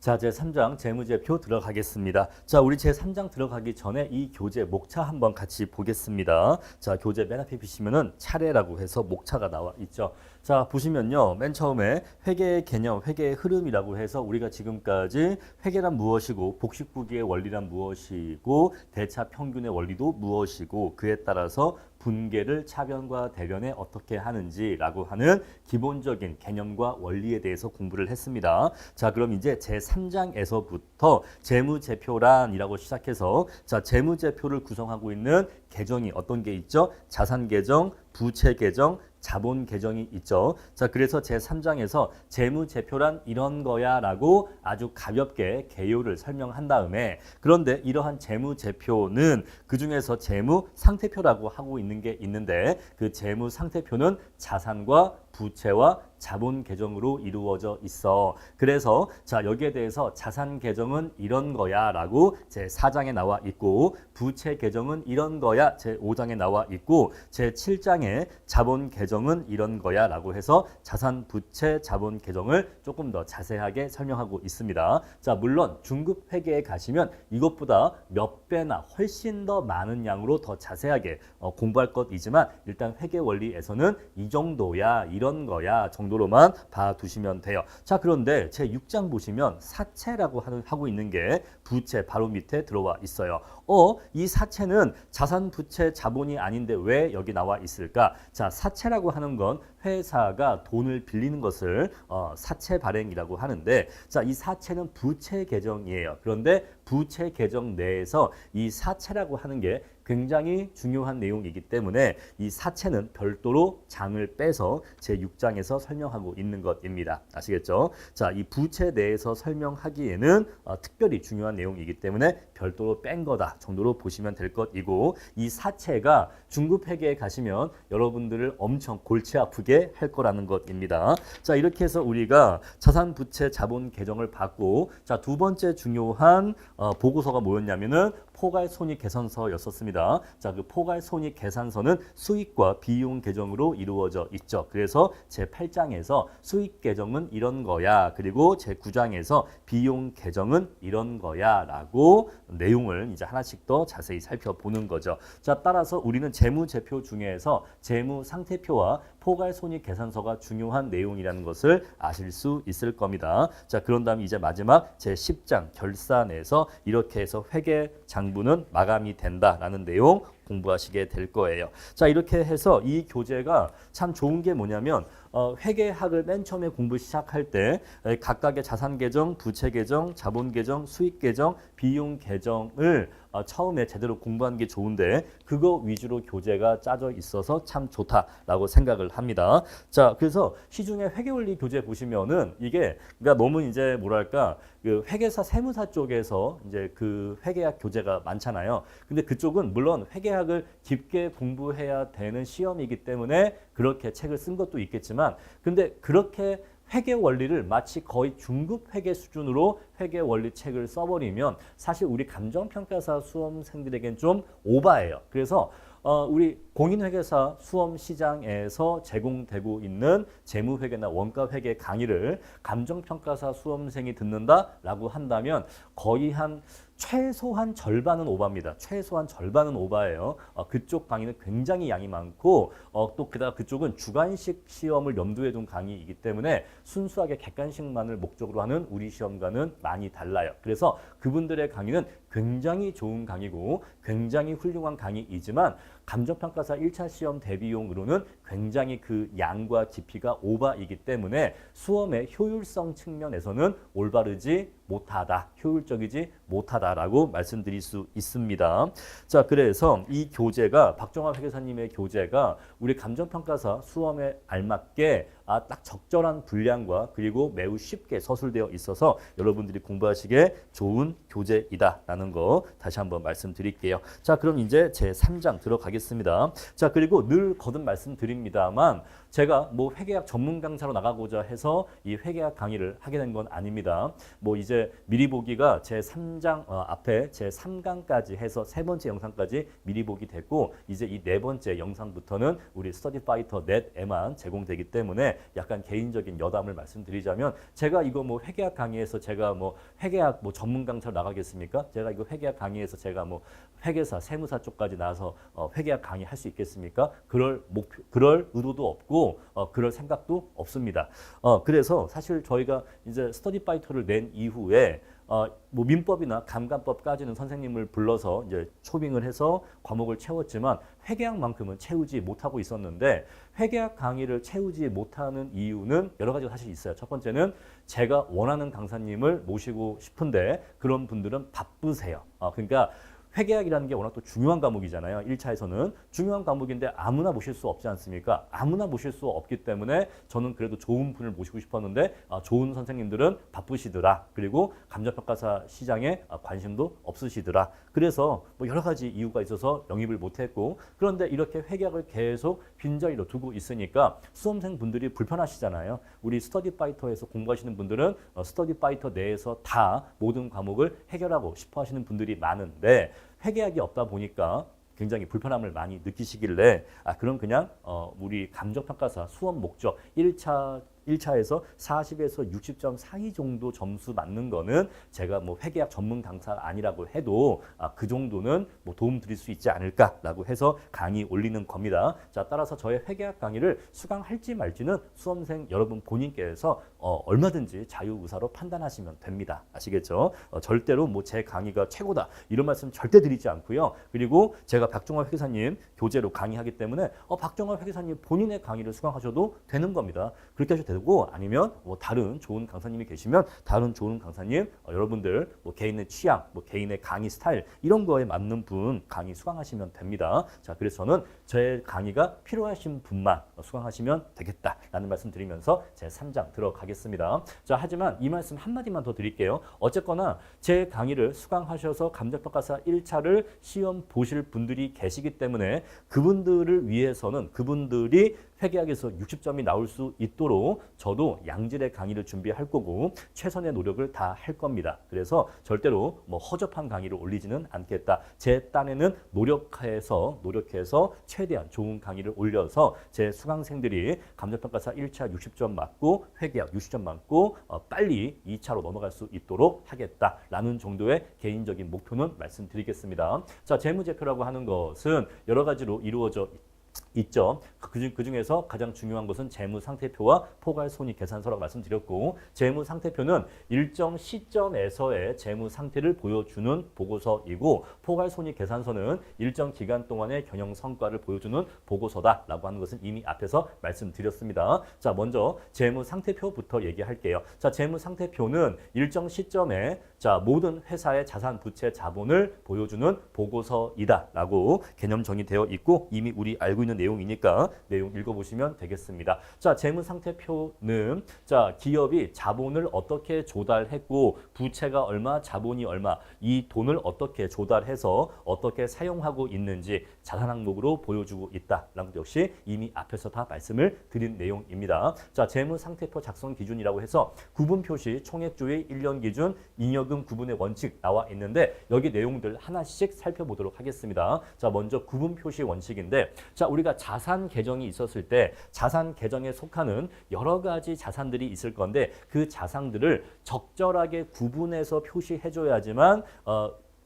자, 제3장 재무제표 들어가겠습니다. 자, 우리 제3장 들어가기 전에 이 교재 목차 한번 같이 보겠습니다. 자, 교재 맨 앞에 보시면은 차례라고 해서 목차가 나와 있죠. 자, 보시면요. 맨 처음에 회계의 개념, 회계의 흐름이라고 해서 우리가 지금까지 회계란 무엇이고 복식부기의 원리란 무엇이고 대차 평균의 원리도 무엇이고 그에 따라서 분계를 차변과 대변에 어떻게 하는지라고 하는 기본적인 개념과 원리에 대해서 공부를 했습니다. 자, 그럼 이제 제3장에서부터 재무제표란이라고 시작해서 자, 재무제표를 구성하고 있는 계정이 어떤 게 있죠? 자산계정, 부채계정, 자본계정이 있죠. 자, 그래서 제3장에서 재무제표란 이런 거야 라고 아주 가볍게 개요를 설명한 다음에 그런데 이러한 재무제표는 그중에서 재무상태표라고 하고 있는 게 있는데 그 재무상태표는 자산과 부채와 자본 계정으로 이루어져 있어. 그래서 자, 여기에 대해서 자산 계정은 이런 거야 라고 제4장에 나와 있고 부채 계정은 이런 거야 제5장에 나와 있고 제7장에 자본 계정은 이런 거야 라고 해서 자산, 부채, 자본 계정을 조금 더 자세하게 설명하고 있습니다. 자, 물론 중급 회계에 가시면 이것보다 몇 배나 훨씬 더 많은 양으로 더 자세하게 공부할 것이지만 일단 회계 원리에서는 이 정도야 이런 거야 정도로만 봐두시면 돼요. 자, 그런데 제 6장 보시면 사채라고 하고 있는 게 부채 바로 밑에 들어와 있어요. 이 사채는 자산, 부채, 자본이 아닌데 왜 여기 나와 있을까? 자, 사채라고 하는 건 회사가 돈을 빌리는 것을 사채 발행이라고 하는데 자, 이 사채는 부채 계정이에요. 그런데 부채 계정 내에서 이 사채라고 하는 게 굉장히 중요한 내용이기 때문에 이 사채는 별도로 장을 빼서 제6장에서 설명하고 있는 것입니다. 아시겠죠? 자, 이 부채 내에서 설명하기에는 특별히 중요한 내용이기 때문에 별도로 뺀 거다 정도로 보시면 될 것이고 이 사채가 중급 회계에 가시면 여러분들을 엄청 골치 아프게 할 거라는 것입니다. 자, 이렇게 해서 우리가 자산, 부채, 자본 계정을 봤고 자, 두 번째 중요한 보고서가 뭐였냐면은 포괄손익계산서였었습니다. 자, 그 포괄손익계산서는 수익과 비용 계정으로 이루어져 있죠. 그래서 제8장에서 수익 계정은 이런 거야. 그리고 제9장에서 비용 계정은 이런 거야. 라고 내용을 이제 하나씩 더 자세히 살펴보는 거죠. 자, 따라서 우리는 재무제표 중에서 재무상태표와 포괄손익계산서가 중요한 내용이라는 것을 아실 수 있을 겁니다. 자, 그런 다음에 이제 마지막 제10장 결산에서 이렇게 해서 회계 장부는 마감이 된다라는 내용 공부하시게 될 거예요. 자, 이렇게 해서 이 교재가 참 좋은 게 뭐냐면 회계학을 맨 처음에 공부 시작할 때 각각의 자산 계정, 부채 계정, 자본 계정, 수익 계정, 비용 계정을 처음에 제대로 공부하는 게 좋은데 그거 위주로 교재가 짜져 있어서 참 좋다라고 생각을 합니다. 자, 그래서 시중에 회계원리 교재 보시면은 이게 그러니까 너무 이제 뭐랄까 그 회계사 세무사 쪽에서 이제 그 회계학 교재가 많잖아요. 근데 그쪽은 물론 회계학을 깊게 공부해야 되는 시험이기 때문에 그렇게 책을 쓴 것도 있겠지만 근데 그렇게 회계 원리를 마치 거의 중급 회계 수준으로 회계 원리 책을 써버리면 사실 우리 감정평가사 수험생들에겐 좀 오바예요. 그래서 우리 공인회계사 수험 시장에서 제공되고 있는 재무회계나 원가회계 강의를 감정평가사 수험생이 듣는다라고 한다면 거의 한 최소한 절반은 오바입니다. 최소한 절반은 오바예요. 그쪽 강의는 굉장히 양이 많고 또 게다가 그쪽은 주관식 시험을 염두에 둔 강의이기 때문에 순수하게 객관식만을 목적으로 하는 우리 시험과는 많이 달라요. 그래서 그분들의 강의는 굉장히 좋은 강의고 굉장히 훌륭한 강의이지만 감정평가사 1차 시험 대비용으로는 굉장히 그 양과 깊이가 오바이기 때문에 수험의 효율성 측면에서는 올바르지 못하다, 효율적이지 못하다라고 말씀드릴 수 있습니다. 자, 그래서 이 교재가 박정화 회계사님의 교재가 우리 감정평가사 수험에 알맞게 딱 적절한 분량과 그리고 매우 쉽게 서술되어 있어서 여러분들이 공부하시기에 좋은 교재이다라는 거 다시 한번 말씀드릴게요. 자, 그럼 이제 제3장 들어가겠습니다. 자, 그리고 늘 거듭 말씀드립니다만 제가 뭐 회계학 전문 강사로 나가고자 해서 이 회계학 강의를 하게 된 건 아닙니다. 뭐 이제 미리 보기가 제3장 앞에 제3강까지 해서 세 번째 영상까지 미리 보기 됐고 이제 이 네 번째 영상부터는 우리 스터디 파이터 넷에만 제공되기 때문에 약간 개인적인 여담을 말씀드리자면 제가 이거 뭐 회계학 강의에서 제가 뭐 회계학 뭐 전문 강사로 나가겠습니까? 제가 이거 회계학 강의에서 제가 뭐 회계사, 세무사 쪽까지 나와서 회계학 강의 할 수 있겠습니까? 그럴 목표, 그럴 의도도 없고 그럴 생각도 없습니다. 그래서 사실 저희가 이제 스터디 파이터를 낸 이후에 뭐 민법이나 감감법까지는 선생님을 불러서 이제 초빙을 해서 과목을 채웠지만 회계학만큼은 채우지 못하고 있었는데 회계학 강의를 채우지 못하는 이유는 여러 가지가 사실 있어요. 첫 번째는 제가 원하는 강사님을 모시고 싶은데 그런 분들은 바쁘세요. 그러니까 회계학이라는 게 워낙 또 중요한 과목이잖아요. 1차에서는 중요한 과목인데 아무나 모실 수 없지 않습니까? 아무나 모실 수 없기 때문에 저는 그래도 좋은 분을 모시고 싶었는데 좋은 선생님들은 바쁘시더라. 그리고 감정평가사 시장에 관심도 없으시더라. 그래서 뭐 여러 가지 이유가 있어서 영입을 못했고 그런데 이렇게 회계학을 계속 빈자리로 두고 있으니까 수험생 분들이 불편하시잖아요. 우리 스터디 파이터에서 공부하시는 분들은 스터디 파이터 내에서 다 모든 과목을 해결하고 싶어 하시는 분들이 많은데 회계학이 없다 보니까 굉장히 불편함을 많이 느끼시길래 그럼 그냥 우리 감정평가사 수험 목적 1차에서 40에서 60점 사이 정도 점수 맞는 거는 제가 뭐 회계학 전문 강사가 아니라고 해도 그 정도는 뭐 도움 드릴 수 있지 않을까라고 해서 강의 올리는 겁니다. 자, 따라서 저의 회계학 강의를 수강할지 말지는 수험생 여러분 본인께서 얼마든지 자유의사로 판단하시면 됩니다. 아시겠죠? 절대로 뭐 제 강의가 최고다 이런 말씀 절대 드리지 않고요. 그리고 제가 박종화 회계사님 교재로 강의하기 때문에 박종화 회계사님 본인의 강의를 수강하셔도 되는 겁니다. 그렇게 하셔도 되고 아니면 뭐 다른 좋은 강사님이 계시면 다른 좋은 강사님 여러분들 뭐 개인의 취향, 뭐 개인의 강의 스타일 이런 거에 맞는 분 강의 수강하시면 됩니다. 자, 그래서 저는 제 강의가 필요하신 분만 수강하시면 되겠다라는 말씀 드리면서 제 3장 들어가겠습니다. 자, 하지만 이 말씀 한마디만 더 드릴게요. 어쨌거나 제 강의를 수강하셔서 감정평가사 1차를 시험 보실 분들이 계시기 때문에 그분들을 위해서는 그분들이 회계학에서 60점이 나올 수 있도록 저도 양질의 강의를 준비할 거고 최선의 노력을 다 할 겁니다. 그래서 절대로 뭐 허접한 강의를 올리지는 않겠다. 제 딴에는 노력해서 최대한 좋은 강의를 올려서 제 수강생들이 감정평가사 1차 60점 맞고 회계학 60점 맞고 빨리 2차로 넘어갈 수 있도록 하겠다라는 정도의 개인적인 목표는 말씀드리겠습니다. 자, 재무제표라고 하는 것은 여러 가지로 이루어져 있죠. 그 중에서 가장 중요한 것은 재무상태표와 포괄손익계산서라고 말씀드렸고 재무상태표는 일정 시점에서의 재무상태를 보여주는 보고서이고 포괄손익계산서는 일정 기간 동안의 경영성과를 보여주는 보고서다라고 하는 것은 이미 앞에서 말씀드렸습니다. 자, 먼저 재무상태표부터 얘기할게요. 자, 재무상태표는 일정 시점에 모든 회사의 자산, 부채, 자본을 보여주는 보고서이다라고 개념 정의되어 있고 이미 우리 알고 있는 내용이니까 내용 읽어보시면 되겠습니다. 자, 재무상태표는 기업이 자본을 어떻게 조달했고 부채가 얼마, 자본이 얼마 이 돈을 어떻게 조달해서 어떻게 사용하고 있는지 자산 항목으로 보여주고 있다라는 것 역시 이미 앞에서 다 말씀을 드린 내용입니다. 자, 재무상태표 작성 기준이라고 해서 구분 표시, 총액조의 1년 기준, 잉여금 구분의 원칙 나와 있는데 여기 내용들 하나씩 살펴보도록 하겠습니다. 자, 먼저 구분 표시 원칙인데 자, 우리가 자산 계정이 있었을 때 자산 계정에 속하는 여러 가지 자산들이 있을 건데 그 자산들을 적절하게 구분해서 표시해줘야지만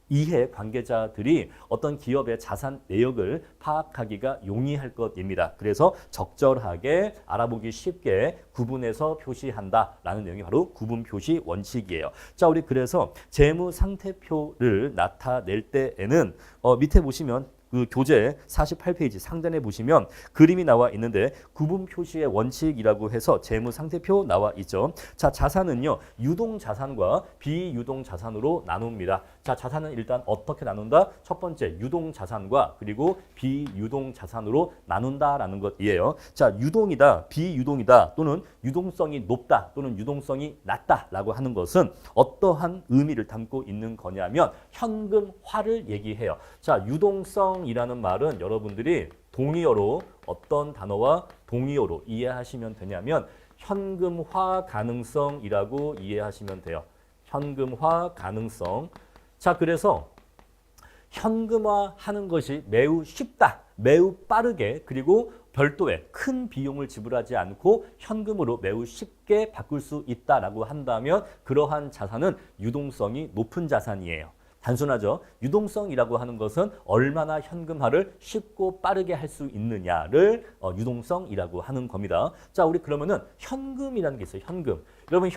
이해 관계자들이 어떤 기업의 자산 내역을 파악하기가 용이할 것입니다. 그래서 적절하게 알아보기 쉽게 구분해서 표시한다라는 내용이 바로 구분 표시 원칙이에요. 자, 우리 그래서 재무 상태표를 나타낼 때에는 밑에 보시면 그 교재 48페이지 상단에 보시면 그림이 나와 있는데 구분 표시의 원칙이라고 해서 재무 상태표 나와 있죠. 자, 자산은요 유동 자산과 비유동 자산으로 나눕니다. 자, 자산은 일단 어떻게 나눈다? 첫 번째 유동 자산과 그리고 비유동 자산으로 나눈다라는 것이에요. 자, 유동이다, 비유동이다 또는 유동성이 높다 또는 유동성이 낮다라고 하는 것은 어떠한 의미를 담고 있는 거냐면 현금화를 얘기해요. 자, 유동성이라는 말은 여러분들이 동의어로 어떤 단어와 동의어로 이해하시면 되냐면 현금화 가능성이라고 이해하시면 돼요. 현금화 가능성. 자, 그래서 현금화하는 것이 매우 쉽다. 매우 빠르게 그리고 별도의 큰 비용을 지불하지 않고 현금으로 매우 쉽게 바꿀 수 있다라고 한다면 그러한 자산은 유동성이 높은 자산이에요. 단순하죠. 유동성이라고 하는 것은 얼마나 현금화를 쉽고 빠르게 할 수 있느냐를 유동성이라고 하는 겁니다. 자, 우리 그러면은 현금이라는 게 있어요. 현금. 여러분,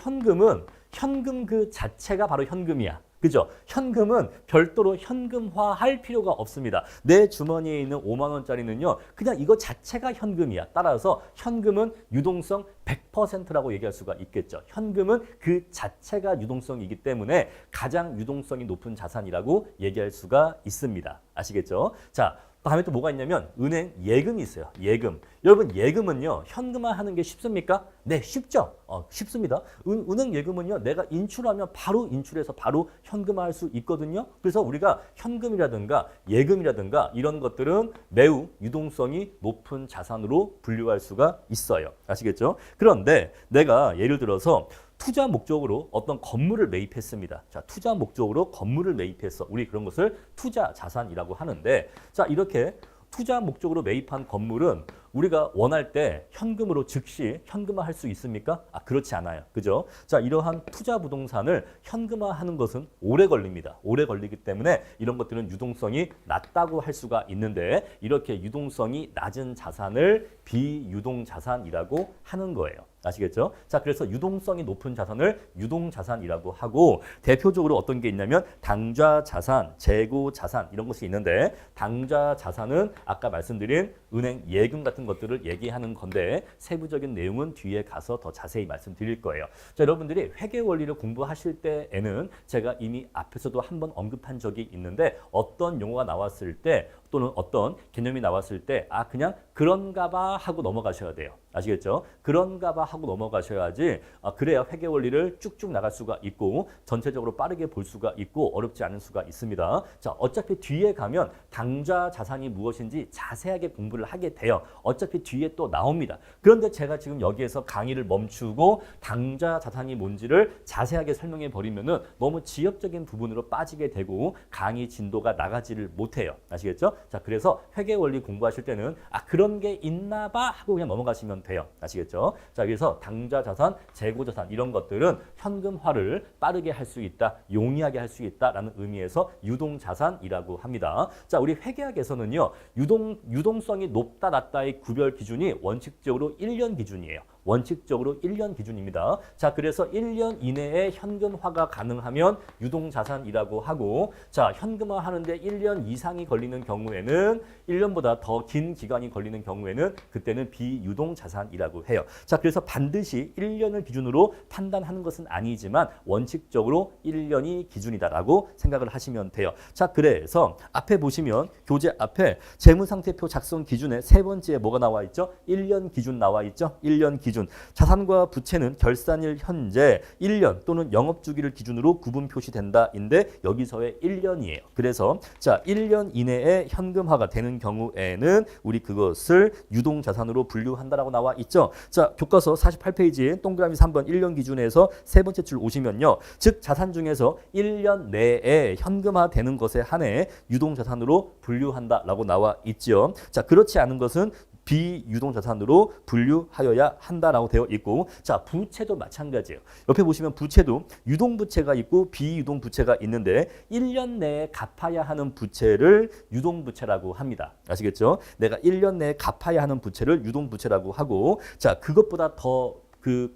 현금 그 자체가 바로 현금이야. 그죠? 현금은 별도로 현금화할 필요가 없습니다. 내 주머니에 있는 5만 원짜리는요. 그냥 이거 자체가 현금이야. 따라서 현금은 유동성 100%라고 얘기할 수가 있겠죠. 현금은 그 자체가 유동성이기 때문에 가장 유동성이 높은 자산이라고 얘기할 수가 있습니다. 아시겠죠? 자, 다음에 또 뭐가 있냐면 은행 예금이 있어요. 예금. 여러분, 예금은요. 현금화하는 게 쉽습니까? 네, 쉽죠. 쉽습니다. 은행 예금은요. 내가 인출하면 바로 인출해서 바로 현금화할 수 있거든요. 그래서 우리가 현금이라든가 예금이라든가 이런 것들은 매우 유동성이 높은 자산으로 분류할 수가 있어요. 아시겠죠? 그런데 내가 예를 들어서 투자 목적으로 어떤 건물을 매입했습니다. 자, 투자 목적으로 건물을 매입했어. 우리 그런 것을 투자 자산이라고 하는데, 자, 이렇게 투자 목적으로 매입한 건물은 우리가 원할 때 현금으로 즉시 현금화할 수 있습니까? 그렇지 않아요. 그죠? 자, 이러한 투자 부동산을 현금화하는 것은 오래 걸립니다. 오래 걸리기 때문에 이런 것들은 유동성이 낮다고 할 수가 있는데 이렇게 유동성이 낮은 자산을 비유동 자산이라고 하는 거예요. 아시겠죠? 자, 그래서 유동성이 높은 자산을 유동자산이라고 하고 대표적으로 어떤 게 있냐면 당좌 자산, 재고 자산 이런 것이 있는데 당좌 자산은 아까 말씀드린 은행 예금 같은 것들을 얘기하는 건데 세부적인 내용은 뒤에 가서 더 자세히 말씀드릴 거예요. 자, 여러분들이 회계 원리를 공부하실 때에는 제가 이미 앞에서도 한번 언급한 적이 있는데 어떤 용어가 나왔을 때 또는 어떤 개념이 나왔을 때 그냥 그런가 봐 하고 넘어가셔야 돼요. 아시겠죠? 그런가 봐 하고 넘어가셔야지 그래야 회계 원리를 쭉쭉 나갈 수가 있고 전체적으로 빠르게 볼 수가 있고 어렵지 않을 수가 있습니다. 자, 어차피 뒤에 가면 당좌 자산이 무엇인지 자세하게 공부를 하게 돼요. 어차피 뒤에 또 나옵니다. 그런데 제가 지금 여기에서 강의를 멈추고 당좌 자산이 뭔지를 자세하게 설명해 버리면은 너무 지역적인 부분으로 빠지게 되고 강의 진도가 나가지를 못해요. 아시겠죠? 자, 그래서 회계 원리 공부하실 때는 그런 게 있나 봐 하고 그냥 넘어가시면 돼요. 아시겠죠? 자, 그래서 당좌 자산, 재고 자산 이런 것들은 현금화를 빠르게 할 수 있다, 용이하게 할 수 있다라는 의미에서 유동 자산이라고 합니다. 자, 우리 회계학에서는요. 유동성이 높다 낮다의 구별 기준이 원칙적으로 1년 기준이에요. 원칙적으로 1년 기준입니다. 자, 그래서 1년 이내에 현금화가 가능하면 유동자산이라고 하고 자, 현금화 하는데 1년 이상이 걸리는 경우에는 1년보다 더 긴 기간이 걸리는 경우에는 그때는 비유동자산이라고 해요. 자, 그래서 반드시 1년을 기준으로 판단하는 것은 아니지만 원칙적으로 1년이 기준이다라고 생각을 하시면 돼요. 자, 그래서 앞에 보시면 교재 앞에 재무상태표 작성 기준에 세 번째에 뭐가 나와 있죠? 1년 기준 나와 있죠? 1년 기준. 자산과 부채는 결산일 현재 1년 또는 영업주기를 기준으로 구분 표시된다인데 여기서의 1년이에요. 그래서 자, 1년 이내에 현금화가 되는 경우에는 우리 그것을 유동자산으로 분류한다라고 나와 있죠. 자, 교과서 48페이지에 동그라미 3번 1년 기준에서 세 번째 줄 오시면요. 즉 자산 중에서 1년 내에 현금화되는 것에 한해 유동자산으로 분류한다라고 나와 있죠. 자, 그렇지 않은 것은 비유동자산으로 분류하여야 한다라고 되어 있고 자, 부채도 마찬가지예요. 옆에 보시면 부채도 유동부채가 있고 비유동부채가 있는데 1년 내에 갚아야 하는 부채를 유동부채라고 합니다. 아시겠죠? 내가 1년 내에 갚아야 하는 부채를 유동부채라고 하고 자, 그것보다 더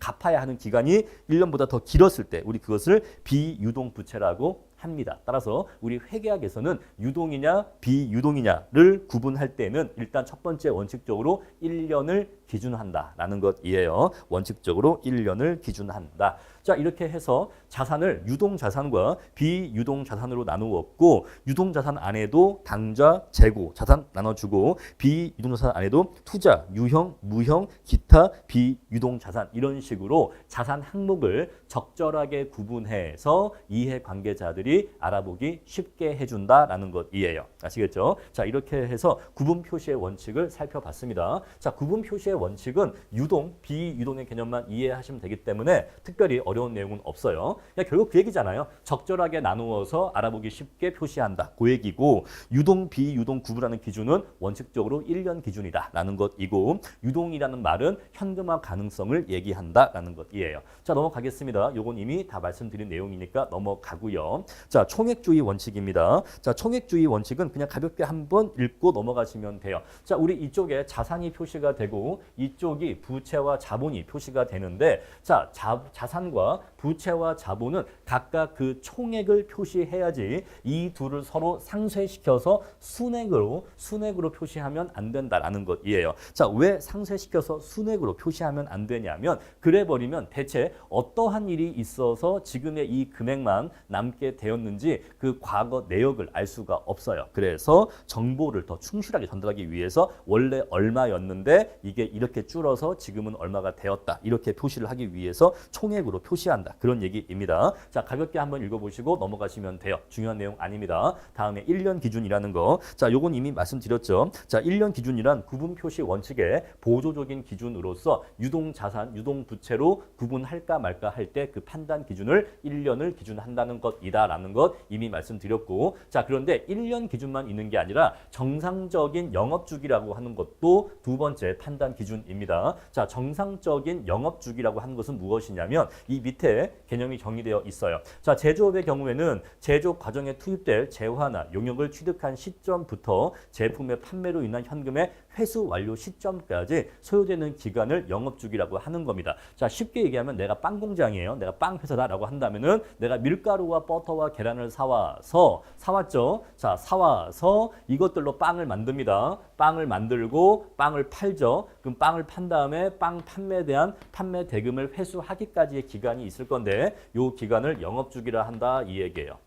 갚아야 하는 기간이 1년보다 더 길었을 때 우리 그것을 비유동부채라고 합니다. 따라서 우리 회계학에서는 유동이냐 비유동이냐를 구분할 때는 일단 첫 번째 원칙적으로 1년을 기준한다라는 것이에요. 원칙적으로 1년을 기준한다. 자, 이렇게 해서 자산을 유동자산과 비유동자산으로 나누었고 유동자산 안에도 당좌, 재고, 자산 나눠주고 비유동자산 안에도 투자, 유형, 무형, 기타, 비유동자산 이런 식으로 자산 항목을 적절하게 구분해서 이해관계자들이 알아보기 쉽게 해준다라는 것이에요. 아시겠죠? 자, 이렇게 해서 구분 표시의 원칙을 살펴봤습니다. 자, 구분 표시의 원칙은 유동, 비유동의 개념만 이해하시면 되기 때문에 특별히 어려운 내용은 없어요. 그냥 결국 그 얘기잖아요. 적절하게 나누어서 알아보기 쉽게 표시한다. 그 얘기고 유동, 비유동 구분하는 기준은 원칙적으로 1년 기준이다라는 것이고 유동이라는 말은 현금화 가능성을 얘기한다라는 것이에요. 자, 넘어가겠습니다. 요건 이미 다 말씀드린 내용이니까 넘어가고요. 자, 총액주의 원칙입니다. 자, 총액주의 원칙은 그냥 가볍게 한번 읽고 넘어가시면 돼요. 자, 우리 이쪽에 자산이 표시가 되고 이쪽이 부채와 자본이 표시가 되는데 자, 자산과 부채와 자본은 각각 그 총액을 표시해야지 이 둘을 서로 상쇄시켜서 순액으로 표시하면 안 된다라는 것이에요. 자, 왜 상쇄시켜서 순액으로 표시하면 안 되냐면 그래 버리면 대체 어떠한 일이 있어서 지금의 이 금액만 남게 되었는지 그 과거 내역을 알 수가 없어요. 그래서 정보를 더 충실하게 전달하기 위해서 원래 얼마였는데 이게 이렇게 줄어서 지금은 얼마가 되었다. 이렇게 표시를 하기 위해서 총액으로 표시한다. 그런 얘기입니다. 자, 가볍게 한번 읽어보시고 넘어가시면 돼요. 중요한 내용 아닙니다. 다음에 1년 기준이라는 거. 자, 요건 이미 말씀드렸죠. 자, 1년 기준이란 구분 표시 원칙의 보조적인 기준으로서 유동 자산, 유동 부채로 구분할까 말까 할 때 그 판단 기준을 1년을 기준한다는 것이다라는 것 이미 말씀드렸고 자, 그런데 1년 기준만 있는 게 아니라 정상적인 영업주기라고 하는 것도 두 번째 판단 기준입니다. 자, 정상적인 영업주기라고 하는 것은 무엇이냐면 이 밑에 개념이 정의되어 있어요. 자, 제조업의 경우에는 제조 과정에 투입될 재화나 용역을 취득한 시점부터 제품의 판매로 인한 현금의 회수 완료 시점까지 소요되는 기간을 영업주기라고 하는 겁니다. 자, 쉽게 얘기하면 내가 빵 공장이에요. 내가 빵 회사다라고 한다면은 내가 밀가루와 버터와 계란을 사왔죠. 자, 사와서 이것들로 빵을 만듭니다. 빵을 만들고 빵을 팔죠. 그럼 빵을 판 다음에 빵 판매에 대한 판매 대금을 회수하기까지의 기간이 있을 건데 이 기간을 영업주기라 한다 이 얘기예요.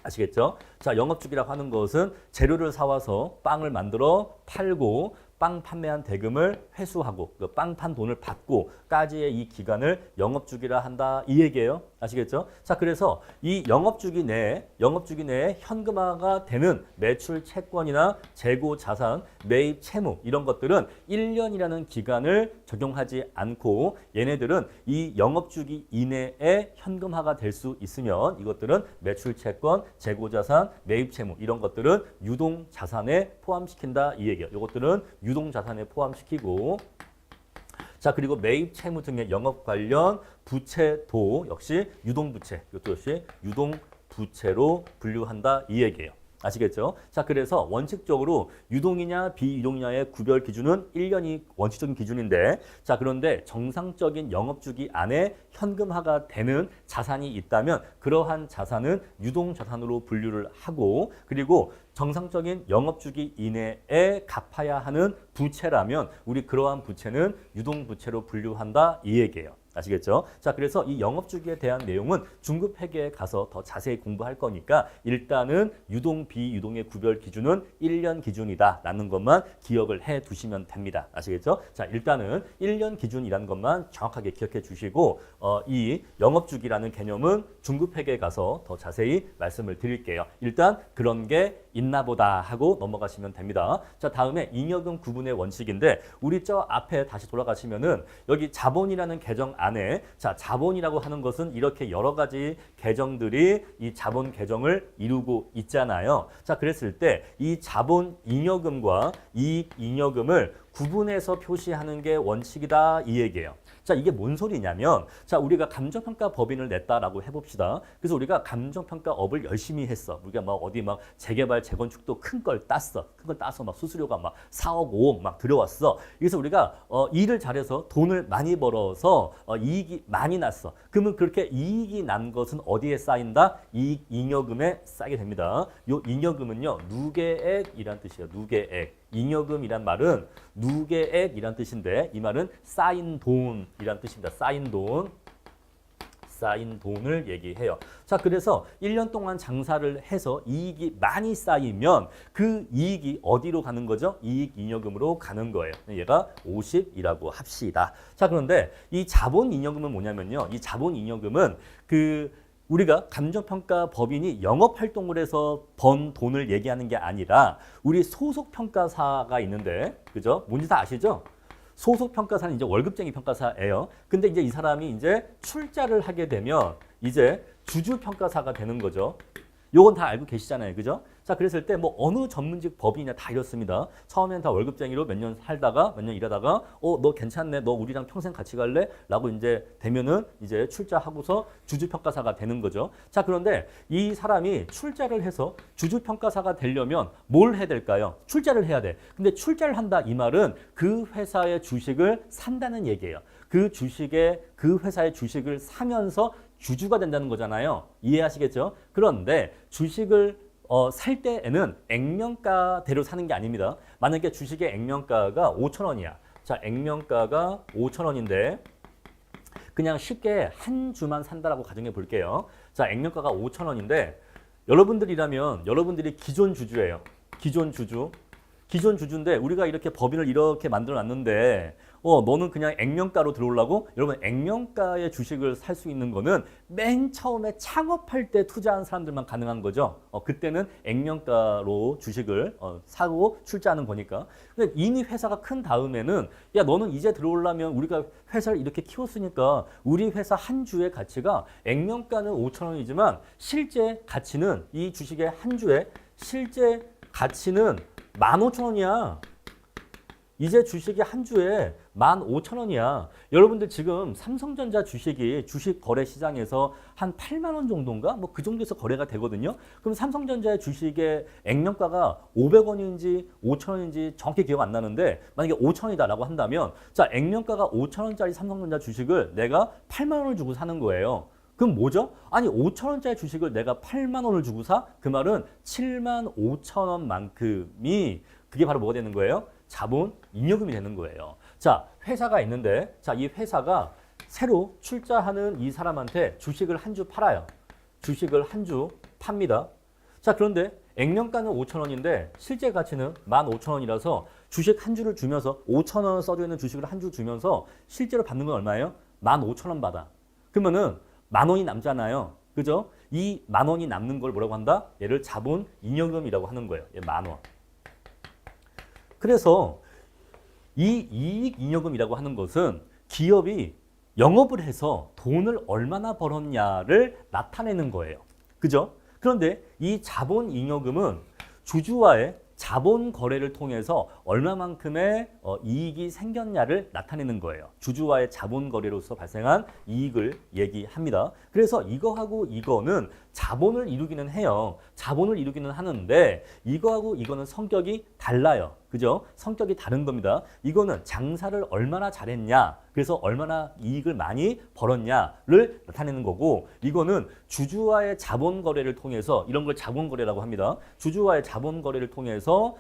아시겠죠? 자, 영업주기라고 하는 것은 재료를 사와서 빵을 만들어 팔고 빵 판매한 대금을 회수하고 그 빵 판 돈을 받고까지의 이 기간을 영업주기라 한다 이 얘기예요. 아시겠죠? 자, 그래서 이 영업주기 내에 현금화가 되는 매출 채권이나 재고 자산, 매입 채무 이런 것들은 1년이라는 기간을 적용하지 않고 얘네들은 이 영업주기 이내에 현금화가 될 수 있으면 이것들은 매출 채권, 재고 자산, 매입 채무 이런 것들은 유동 자산에 포함시킨다 이 얘기예요. 이것들은 유동 자산에 포함시키고 자, 그리고 매입 채무 등의 영업 관련 부채도 역시 유동부채, 이것도 역시 유동부채로 분류한다 이 얘기예요. 아시겠죠? 자, 그래서 원칙적으로 유동이냐 비유동이냐의 구별 기준은 1년이 원칙적인 기준인데 자, 그런데 정상적인 영업주기 안에 현금화가 되는 자산이 있다면 그러한 자산은 유동자산으로 분류를 하고 그리고 정상적인 영업주기 이내에 갚아야 하는 부채라면 우리 그러한 부채는 유동부채로 분류한다 이 얘기예요. 아시겠죠? 자, 그래서 이 영업주기에 대한 내용은 중급 회계에 가서 더 자세히 공부할 거니까 일단은 유동, 비유동의 구별 기준은 1년 기준이다라는 것만 기억을 해 두시면 됩니다. 아시겠죠? 자, 일단은 1년 기준이라는 것만 정확하게 기억해 주시고 이 영업주기라는 개념은 중급 회계에 가서 더 자세히 말씀을 드릴게요. 일단 그런 게 있나 보다 하고 넘어가시면 됩니다. 자, 다음에 잉여금 구분의 원칙인데 우리 저 앞에 다시 돌아가시면은 여기 자본이라는 계정 안에 자, 자본이라고 하는 것은 이렇게 여러 가지 계정들이 이 자본 계정을 이루고 있잖아요. 자, 그랬을 때 이 자본 잉여금과 이익 잉여금을 구분해서 표시하는 게 원칙이다 이 얘기예요. 자, 이게 뭔 소리냐면 자, 우리가 감정평가 법인을 냈다라고 해봅시다. 그래서 우리가 감정평가업을 열심히 했어. 우리가 막 어디 막 재개발 재건축도 큰 걸 땄어. 큰 걸 따서 막 수수료가 막 4억 5억 막 들어왔어. 그래서 우리가 일을 잘해서 돈을 많이 벌어서 이익이 많이 났어. 그러면 그렇게 이익이 난 것은 어디에 쌓인다? 이익 잉여금에 쌓이게 됩니다. 요 잉여금은요 누계액이란 뜻이에요. 누계액. 잉여금이란 말은 누계액이란 뜻인데 이 말은 쌓인 돈이란 뜻입니다. 쌓인 돈. 쌓인 돈을 얘기해요. 자, 그래서 1년 동안 장사를 해서 이익이 많이 쌓이면 그 이익이 어디로 가는 거죠? 이익 잉여금으로 가는 거예요. 얘가 50이라고 합시다. 자, 그런데 이 자본 잉여금은 뭐냐면요. 이 자본 잉여금은 우리가 감정평가 법인이 영업활동을 해서 번 돈을 얘기하는 게 아니라 우리 소속평가사가 있는데 그죠? 뭔지 다 아시죠? 소속 평가사는 이제 월급쟁이 평가사예요. 근데 이제 이 사람이 이제 출자를 하게 되면 이제 주주 평가사가 되는 거죠. 요건 다 알고 계시잖아요. 그죠? 자, 그랬을 때 뭐 어느 전문직 법인이냐 다 이렇습니다. 처음엔 다 월급쟁이로 몇 년 살다가 몇 년 일하다가 너 괜찮네. 너 우리랑 평생 같이 갈래? 라고 이제 되면은 이제 출자하고서 주주평가사가 되는 거죠. 자, 그런데 이 사람이 출자를 해서 주주평가사가 되려면 뭘 해야 될까요? 출자를 해야 돼. 근데 출자를 한다 이 말은 그 회사의 주식을 산다는 얘기예요. 그 회사의 주식을 사면서 주주가 된다는 거잖아요. 이해하시겠죠? 그런데 주식을 살 때에는 액면가대로 사는 게 아닙니다. 만약에 주식의 액면가가 5,000원이야. 자, 액면가가 5,000원인데 그냥 쉽게 한 주만 산다라고 가정해 볼게요. 자, 액면가가 5,000원인데 여러분들이라면 여러분들이 기존 주주예요. 기존 주주인데 우리가 이렇게 법인을 이렇게 만들어 놨는데 너는 그냥 액면가로 들어오려고? 여러분 액면가의 주식을 살 수 있는 거는 맨 처음에 창업할 때 투자한 사람들만 가능한 거죠. 그때는 액면가로 주식을 사고 출자하는 거니까. 근데 이미 회사가 큰 다음에는 야 너는 이제 들어오려면 우리가 회사를 이렇게 키웠으니까 우리 회사 한 주의 가치가 액면가는 5,000원이지만 실제 가치는 이 주식의 한 주의 실제 가치는 15,000원이야. 이제 주식이 한 주에 15,000원이야. 여러분들 지금 삼성전자 주식이 주식 거래 시장에서 한 8만 원 정도인가? 뭐 그 정도에서 거래가 되거든요. 그럼 삼성전자의 주식의 액면가가 500원인지 5,000원인지 정확히 기억 안 나는데 만약에 5,000원이다라고 한다면 자, 액면가가 5,000원짜리 삼성전자 주식을 내가 8만 원을 주고 사는 거예요. 그럼 뭐죠? 아니 5,000원짜리 주식을 내가 8만 원을 주고 사? 그 말은 7만 5천 원만큼이 그게 바로 뭐가 되는 거예요? 자본 잉여금이 되는 거예요. 자, 회사가 있는데 자, 이 회사가 새로 출자하는 이 사람한테 주식을 한 주 팔아요. 주식을 한 주 팝니다. 자, 그런데 액면가는 5,000원인데 실제 가치는 15,000원이라서 주식 한 주를 주면서 5,000원 써져 있는 주식을 한 주 주면서 실제로 받는 건 얼마예요? 15,000원 받아. 그러면은 10,000원이 남잖아요. 그죠? 이 10,000원이 남는 걸 뭐라고 한다? 얘를 자본 잉여금이라고 하는 거예요. 얘 10,000원. 그래서 이 이익 잉여금이라고 하는 것은 기업이 영업을 해서 돈을 얼마나 벌었냐를 나타내는 거예요. 그죠? 그런데 이 자본 잉여금은 주주와의 자본 거래를 통해서 얼마만큼의 이익이 생겼냐를 나타내는 거예요. 주주와의 자본 거래로서 발생한 이익을 얘기합니다. 그래서 이거하고 이거는 자본을 이루기는 해요. 자본을 이루기는 하는데 이거하고 이거는 성격이 달라요. 그죠? 성격이 다른 겁니다. 이거는 장사를 얼마나 잘했냐, 그래서 얼마나 이익을 많이 벌었냐를 나타내는 거고, 이거는 주주와의 자본 거래를 통해서, 이런 걸 자본 거래라고 합니다. 주주와의 자본 거래를 통해서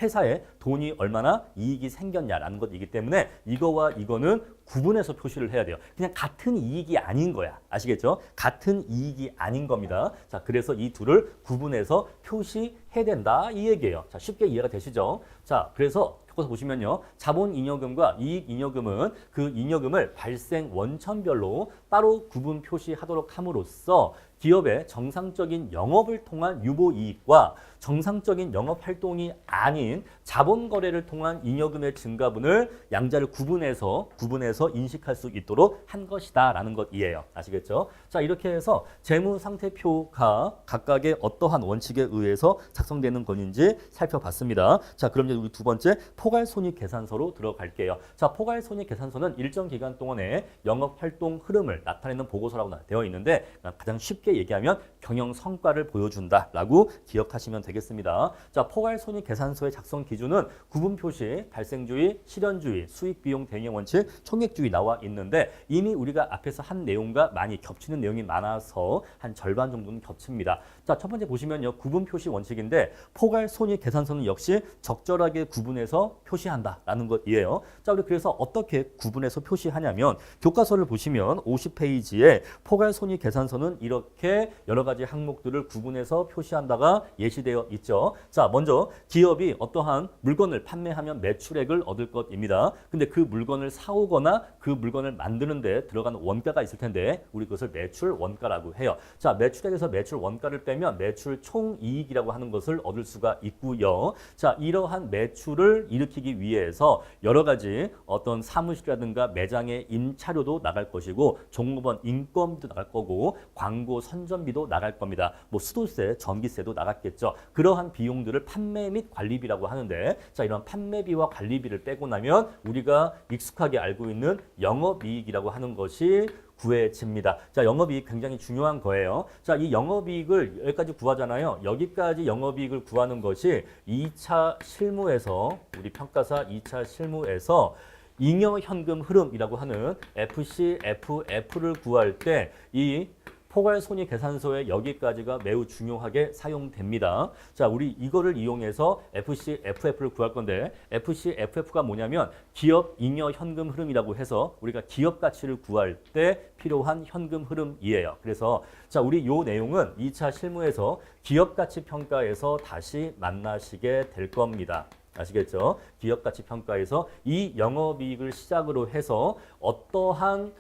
회사에 돈이 얼마나 이익이 생겼냐라는 것이기 때문에 이거와 이거는 구분해서 표시를 해야 돼요. 그냥 같은 이익이 아닌 거야. 아시겠죠? 같은 이익이 아닌 겁니다. 자, 그래서 이 둘을 구분해서 표시해야 된다 이 얘기예요. 자, 쉽게 이해가 되시죠? 자, 그래서 교과서 보시면요. 자본 잉여금과 이익 잉여금은 그 잉여금을 발생 원천별로 따로 구분 표시하도록 함으로써 기업의 정상적인 영업을 통한 유보 이익과 정상적인 영업 활동이 아닌 자본 거래를 통한 잉여금의 증가분을 양자를 구분해서 인식할 수 있도록 한 것이다라는 것이에요. 아시겠죠? 자, 이렇게 해서 재무 상태표가 각각의 어떠한 원칙에 의해서 작성되는 것인지 살펴봤습니다. 자, 그럼 이제 우리 두 번째 포괄손익 계산서로 들어갈게요. 자, 포괄손익 계산서는 일정 기간 동안의 영업 활동 흐름을 나타내는 보고서라고 되어 있는데 가장 쉽게 얘기하면 경영 성과를 보여준다라고 기억하시면 되겠습니다. 자, 포괄손익 계산서의 작성 기준은 구분 표시, 발생주의, 실현주의, 수익, 비용, 대응의 원칙, 총액주의 나와 있는데 이미 우리가 앞에서 한 내용과 많이 겹치는 내용이 많아서 한 절반 정도는 겹칩니다. 자, 첫 번째 보시면요. 구분 표시 원칙인데 포괄손익 계산서는 역시 적절하게 구분해서 표시한다라는 것이에요. 자, 우리 그래서 어떻게 구분해서 표시하냐면 교과서를 보시면 50페이지에 포괄손익 계산서는 이렇게 이렇게 여러 가지 항목들을 구분해서 표시한다가 예시되어 있죠. 자, 먼저 기업이 어떠한 물건을 판매하면 매출액을 얻을 것입니다. 근데 그 물건을 사오거나 그 물건을 만드는 데 들어가는 원가가 있을 텐데 우리 그것을 매출 원가라고 해요. 자, 매출액에서 매출 원가를 빼면 매출 총이익이라고 하는 것을 얻을 수가 있고요. 자, 이러한 매출을 일으키기 위해서 여러 가지 어떤 사무실이라든가 매장의 임차료도 나갈 것이고 종업원 인건비도 나갈 거고 광고 선전비도 나갈 겁니다. 뭐 수도세, 전기세도 나갔겠죠. 그러한 비용들을 판매 및 관리비라고 하는데 자, 이런 판매비와 관리비를 빼고 나면 우리가 익숙하게 알고 있는 영업이익이라고 하는 것이 구해집니다. 자, 영업이익 굉장히 중요한 거예요. 자, 이 영업이익을 여기까지 구하잖아요. 여기까지 영업이익을 구하는 것이 2차 실무에서 우리 평가사 2차 실무에서 잉여 현금 흐름이라고 하는 FCFF를 구할 때 이 포괄손익계산서의 여기까지가 매우 중요하게 사용됩니다. 자, 우리 이거를 이용해서 FCFF를 구할 건데 FCFF가 뭐냐면 기업 잉여 현금 흐름이라고 해서 우리가 기업 가치를 구할 때 필요한 현금 흐름이에요. 그래서 자, 우리 요 내용은 2차 실무에서 기업 가치 평가에서 다시 만나시게 될 겁니다. 아시겠죠? 기업 가치 평가에서 이 영업이익을 시작으로 해서 어떠한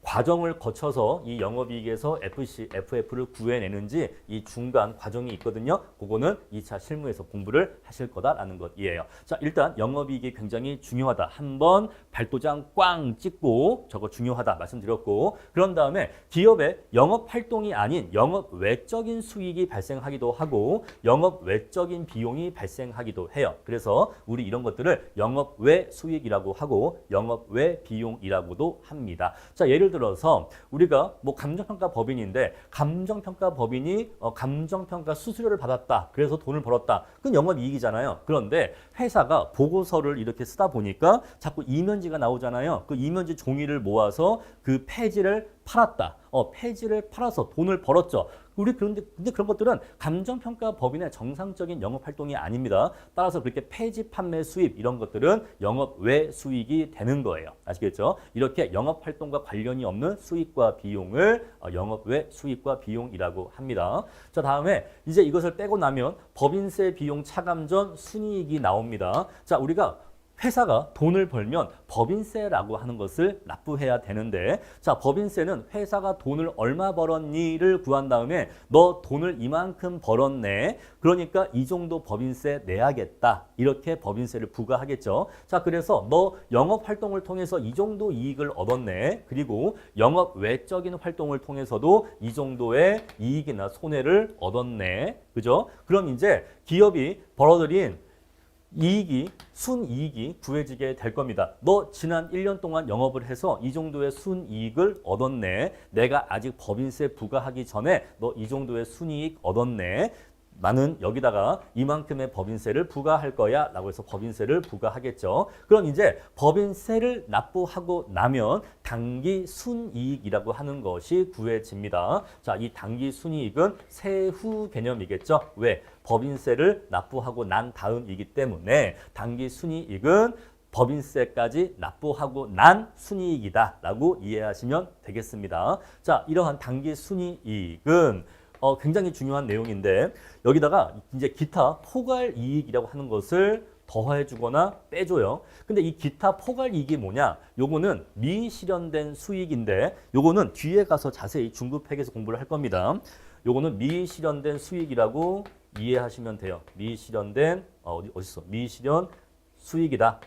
과정을 거쳐서 이 영업이익에서 FCFF를 구해내는지 이 중간 과정이 있거든요. 그거는 2차 실무에서 공부를 하실 거다라는 것이에요. 자, 일단 영업이익이 굉장히 중요하다. 한번 발도장 꽝 찍고 저거 중요하다 말씀드렸고 그런 다음에 기업의 영업활동이 아닌 영업 외적인 수익이 발생하기도 하고 영업 외적인 비용이 발생하기도 해요. 그래서 우리 이런 것들을 영업 외 수익이라고 하고 영업 외 비용이라고도 합니다. 자, 예를 들어서 우리가 뭐 감정평가 법인인데 감정평가 법인이 감정평가 수수료를 받았다. 그래서 돈을 벌었다. 그건 영업이익이잖아요. 그런데 회사가 보고서를 이렇게 쓰다 보니까 자꾸 이면지가 나오잖아요. 그 이면지 종이를 모아서 그 폐지를 팔았다. 폐지를 팔아서 돈을 벌었죠. 우리 근데 그런 것들은 감정평가 법인의 정상적인 영업 활동이 아닙니다. 따라서 그렇게 폐지 판매 수입 이런 것들은 영업 외 수익이 되는 거예요. 아시겠죠? 이렇게 영업 활동과 관련이 없는 수익과 비용을 영업 외 수익과 비용이라고 합니다. 자, 다음에 이제 이것을 빼고 나면 법인세 비용 차감 전 순이익이 나옵니다. 자, 우리가 회사가 돈을 벌면 법인세라고 하는 것을 납부해야 되는데 자, 법인세는 회사가 돈을 얼마 벌었니를 구한 다음에 너 돈을 이만큼 벌었네. 그러니까 이 정도 법인세 내야겠다. 이렇게 법인세를 부과하겠죠. 자, 그래서 너 영업 활동을 통해서 이 정도 이익을 얻었네. 그리고 영업 외적인 활동을 통해서도 이 정도의 이익이나 손해를 얻었네. 그죠? 그럼 이제 기업이 벌어들인 이익이 순이익이 구해지게 될 겁니다. 너 지난 1년 동안 영업을 해서 이 정도의 순이익을 얻었네. 내가 아직 법인세 부과하기 전에 너 이 정도의 순이익 얻었네. 나는 여기다가 이만큼의 법인세를 부과할 거야 라고 해서 법인세를 부과하겠죠. 그럼 이제 법인세를 납부하고 나면 당기 순이익이라고 하는 것이 구해집니다. 자, 이 당기 순이익은 세후 개념이겠죠. 왜? 법인세를 납부하고 난 다음이기 때문에 당기 순이익은 법인세까지 납부하고 난 순이익이다 라고 이해하시면 되겠습니다. 자, 이러한 당기 순이익은 굉장히 중요한 내용인데 여기다가 이제 기타 포괄 이익이라고 하는 것을 더해 주거나 빼줘요. 근데 이 기타 포괄 이익이 뭐냐? 요거는 미실현된 수익인데 요거는 뒤에 가서 자세히 중급회계에서 공부를 할 겁니다. 요거는 미실현된 수익이라고 이해하시면 돼요. 미실현된 어딨어? 미실현 수익이다.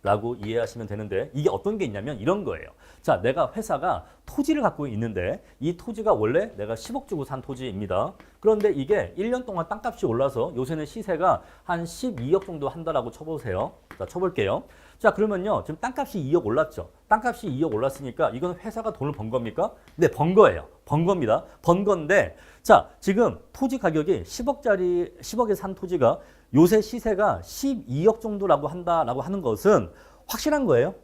라고 이해하시면 되는데 이게 어떤 게 있냐면 이런 거예요. 자, 내가 회사가 토지를 갖고 있는데 이 토지가 원래 내가 10억 주고 산 토지입니다. 그런데 이게 1년 동안 땅값이 올라서 요새는 시세가 한 12억 정도 한다라고 쳐보세요. 자, 쳐볼게요. 자, 그러면요. 지금 땅값이 2억 올랐죠. 땅값이 2억 올랐으니까 이건 회사가 돈을 번 겁니까? 네, 번 거예요. 번 겁니다. 번 건데 자, 지금 토지 가격이 10억에 산 토지가 요새 시세가 12억 정도라고 한다라고 하는 것은 확실한 거예요?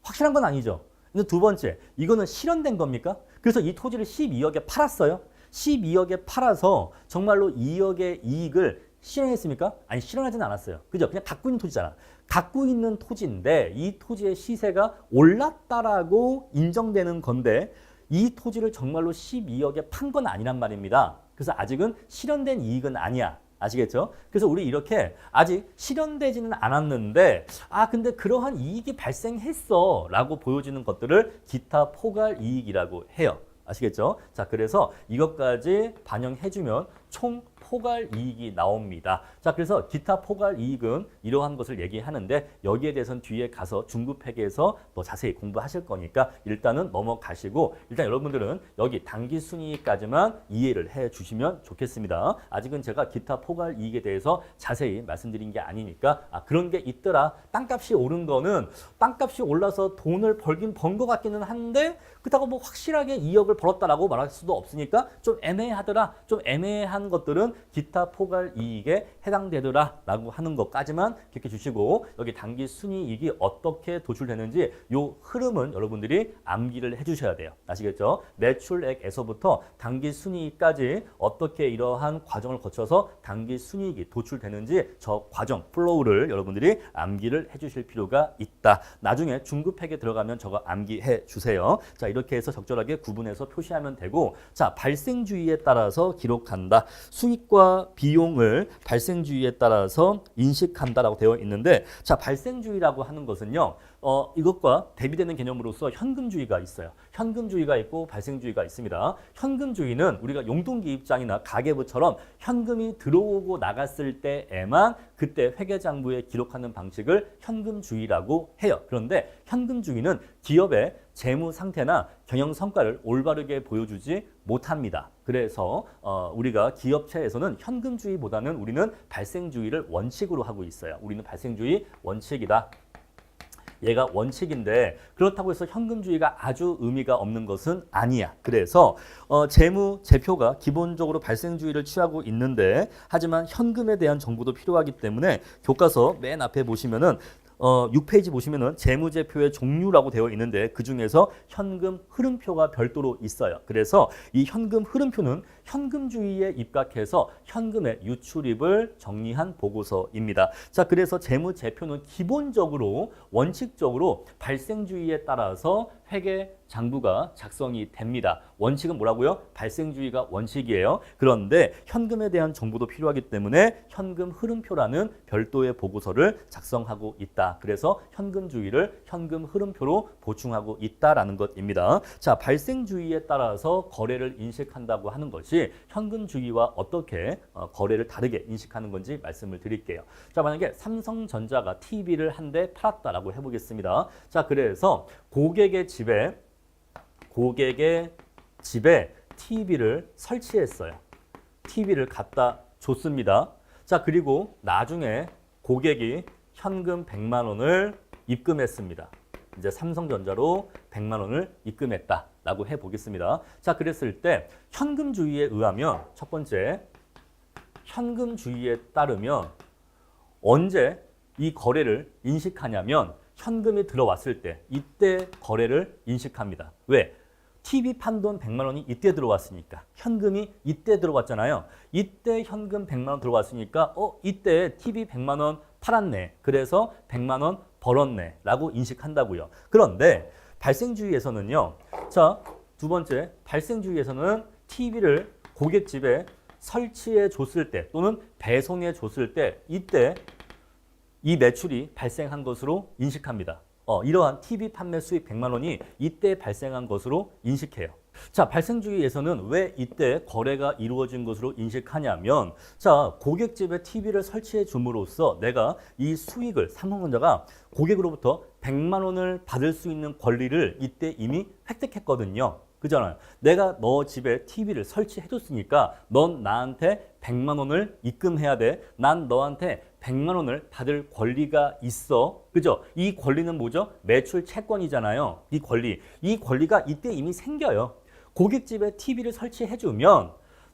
확실한 건 아니죠. 근데 두 번째, 이거는 실현된 겁니까? 그래서 이 토지를 12억에 팔았어요. 12억에 팔아서 정말로 2억의 이익을 실현했습니까? 아니, 실현하지는 않았어요. 그죠? 그냥 갖고 있는 토지잖아. 갖고 있는 토지인데 이 토지의 시세가 올랐다라고 인정되는 건데 이 토지를 정말로 12억에 판 건 아니란 말입니다. 그래서 아직은 실현된 이익은 아니야. 아시겠죠? 그래서 우리 이렇게 아직 실현되지는 않았는데 근데 그러한 이익이 발생했어 라고 보여지는 것들을 기타 포괄 이익이라고 해요. 아시겠죠? 자, 그래서 이것까지 반영해주면 총 포괄 이익이 나옵니다. 자, 그래서 기타 포괄 이익은 이러한 것을 얘기하는데 여기에 대해서는 뒤에 가서 중급회계에서 더 자세히 공부하실 거니까 일단은 넘어가시고 일단 여러분들은 여기 당기순이익까지만 이해를 해 주시면 좋겠습니다. 아직은 제가 기타 포괄 이익에 대해서 자세히 말씀드린 게 아니니까 그런 게 있더라. 땅값이 오른 거는 땅값이 올라서 돈을 벌긴 번 것 같기는 한데 그렇다고 뭐 확실하게 2억을 벌었다라고 말할 수도 없으니까 좀 애매하더라. 좀 애매한 것들은 기타 포괄 이익에 해당되더라라고 하는 것까지만 기억해 주시고 여기 당기 순이익이 어떻게 도출되는지 요 흐름은 여러분들이 암기를 해주셔야 돼요. 아시겠죠? 매출액에서부터 당기 순이익까지 어떻게 이러한 과정을 거쳐서 당기 순이익이 도출되는지 저 과정 플로우를 여러분들이 암기를 해주실 필요가 있다. 나중에 중급회계 들어가면 저거 암기해 주세요. 자, 이렇게 해서 적절하게 구분해서 표시하면 되고 자, 발생주의에 따라서 기록한다. 수익과 비용을 발생주의에 따라서 인식한다라고 되어 있는데 자, 발생주의라고 하는 것은요. 이것과 대비되는 개념으로서 현금주의가 있어요. 현금주의가 있고 발생주의가 있습니다. 현금주의는 우리가 용돈기입장이나 가계부처럼 현금이 들어오고 나갔을 때에만 그때 회계장부에 기록하는 방식을 현금주의라고 해요. 그런데 현금주의는 기업의 재무 상태나 경영 성과를 올바르게 보여주지 못합니다. 그래서 우리가 기업체에서는 현금주의보다는 우리는 발생주의를 원칙으로 하고 있어요. 우리는 발생주의 원칙이다. 얘가 원칙인데 그렇다고 해서 현금주의가 아주 의미가 없는 것은 아니야. 그래서 재무 제표가 기본적으로 발생주의를 취하고 있는데 하지만 현금에 대한 정보도 필요하기 때문에 교과서 맨 앞에 보시면은 6페이지 보시면은 재무제표의 종류라고 되어 있는데 그 중에서 현금 흐름표가 별도로 있어요. 그래서 이 현금 흐름표는 현금주의에 입각해서 현금의 유출입을 정리한 보고서입니다. 자, 그래서 재무제표는 기본적으로 원칙적으로 발생주의에 따라서 회계 장부가 작성이 됩니다. 원칙은 뭐라고요? 발생주의가 원칙이에요. 그런데 현금에 대한 정보도 필요하기 때문에 현금 흐름표라는 별도의 보고서를 작성하고 있다. 그래서 현금주의를 현금 흐름표로 보충하고 있다라는 것입니다. 자, 발생주의에 따라서 거래를 인식한다고 하는 것이 현금주의와 어떻게 거래를 다르게 인식하는 건지 말씀을 드릴게요. 자, 만약에 삼성전자가 TV를 한 대 팔았다라고 해보겠습니다. 자, 그래서 고객의 집에 TV를 설치했어요. TV를 갖다 줬습니다. 자, 그리고 나중에 고객이 현금 100만 원을 입금했습니다. 이제 삼성전자로 100만 원을 입금했다라고 해보겠습니다. 자, 그랬을 때 현금주의에 의하면 첫 번째 현금주의에 따르면 언제 이 거래를 인식하냐면 현금이 들어왔을 때 이때 거래를 인식합니다. 왜? TV 판 돈 100만 원이 이때 들어왔으니까 현금이 이때 들어왔잖아요. 이때 현금 100만 원 들어왔으니까 이때 TV 100만 원 팔았네. 그래서 100만 원 벌었네 라고 인식한다고요. 그런데 발생주의에서는요. 자, 두 번째 발생주의에서는 TV를 고객 집에 설치해 줬을 때 또는 배송해 줬을 때 이때 이 매출이 발생한 것으로 인식합니다. 이러한 TV 판매 수익 100만 원이 이때 발생한 것으로 인식해요. 자, 발생주의에서는 왜 이때 거래가 이루어진 것으로 인식하냐면 자, 고객집에 TV를 설치해 줌으로써 내가 이 수익을 삼성전자가 고객으로부터 100만 원을 받을 수 있는 권리를 이때 이미 획득했거든요. 그잖아요. 내가 너 집에 TV를 설치해 줬으니까 넌 나한테 100만 원을 입금해야 돼. 난 너한테 100만 원을 받을 권리가 있어. 그죠? 이 권리는 뭐죠? 매출 채권이잖아요. 이 권리가 이때 이미 생겨요. 고객집에 TV를 설치해 주면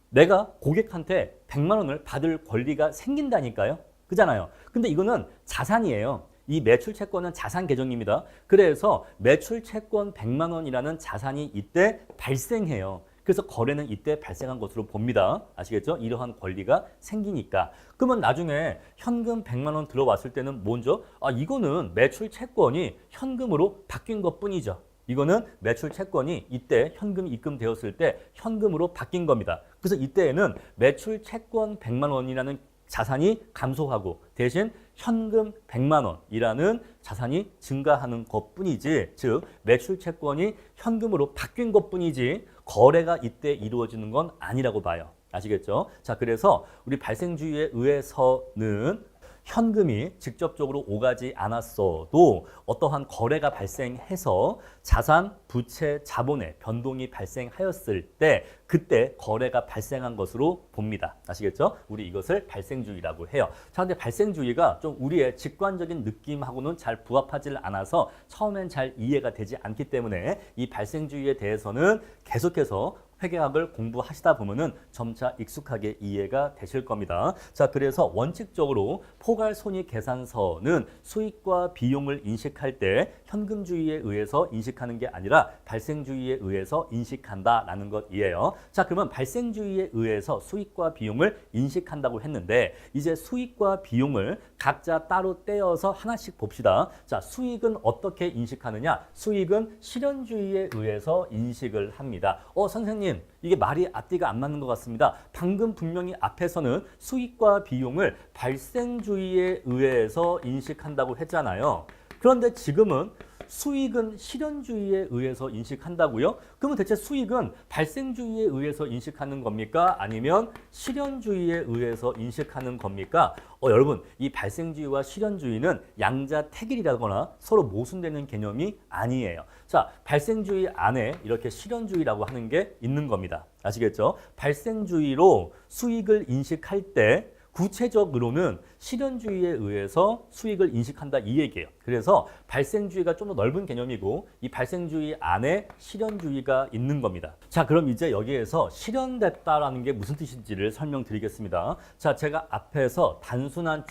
내가 고객한테 100만 원을 받을 권리가 생긴다니까요. 그잖아요. 근데 이거는 자산이에요. 이 매출 채권은 자산 계정입니다. 그래서 매출 채권 100만 원이라는 자산이 이때 발생해요. 그래서 거래는 이때 발생한 것으로 봅니다. 아시겠죠? 이러한 권리가 생기니까. 그러면 나중에 현금 100만 원 들어왔을 때는 먼저 이거는 매출 채권이 현금으로 바뀐 것뿐이죠. 이거는 매출 채권이 이때 현금이 입금되었을 때 현금으로 바뀐 겁니다. 그래서 이때에는 매출 채권 100만 원이라는 자산이 감소하고 대신 현금 100만 원이라는 자산이 증가하는 것뿐이지, 즉 매출 채권이 현금으로 바뀐 것뿐이지 거래가 이때 이루어지는 건 아니라고 봐요. 아시겠죠? 자, 그래서 우리 발생주의에 의해서는 현금이 직접적으로 오가지 않았어도 어떠한 거래가 발생해서 자산, 부채, 자본의 변동이 발생하였을 때 그때 거래가 발생한 것으로 봅니다. 아시겠죠? 우리 이것을 발생주의라고 해요. 자, 근데 발생주의가 좀 우리의 직관적인 느낌하고는 잘 부합하지 않아서 처음엔 잘 이해가 되지 않기 때문에 이 발생주의에 대해서는 계속해서 회계학을 공부하시다 보면은 점차 익숙하게 이해가 되실 겁니다. 자, 그래서 원칙적으로 포괄손익계산서는 수익과 비용을 인식할 때 현금주의에 의해서 인식하는 게 아니라 발생주의에 의해서 인식한다라는 것이에요. 자, 그러면 발생주의에 의해서 수익과 비용을 인식한다고 했는데 이제 수익과 비용을 각자 따로 떼어서 하나씩 봅시다. 자, 수익은 어떻게 인식하느냐? 수익은 실현주의에 의해서 인식을 합니다. 선생님, 이게 말이 앞뒤가 안 맞는 것 같습니다. 방금 분명히 앞에서는 수익과 비용을 발생주의에 의해서 인식한다고 했잖아요. 그런데 지금은 수익은 실현주의에 의해서 인식한다고요? 그러면 대체 수익은 발생주의에 의해서 인식하는 겁니까? 아니면 실현주의에 의해서 인식하는 겁니까? 여러분, 이 발생주의와 실현주의는 양자택일이라거나 서로 모순되는 개념이 아니에요. 자, 발생주의 안에 이렇게 실현주의라고 하는 게 있는 겁니다. 아시겠죠? 발생주의로 수익을 인식할 때 구체적으로는 실현주의에 의해서 수익을 인식한다 이 얘기예요. 그래서 발생주의가 좀 더 넓은 개념이고 이 발생주의 안에 실현주의가 있는 겁니다. 자, 그럼 이제 여기에서 실현됐다라는 게 무슨 뜻인지를 설명드리겠습니다. 자, 제가 앞에서 단순한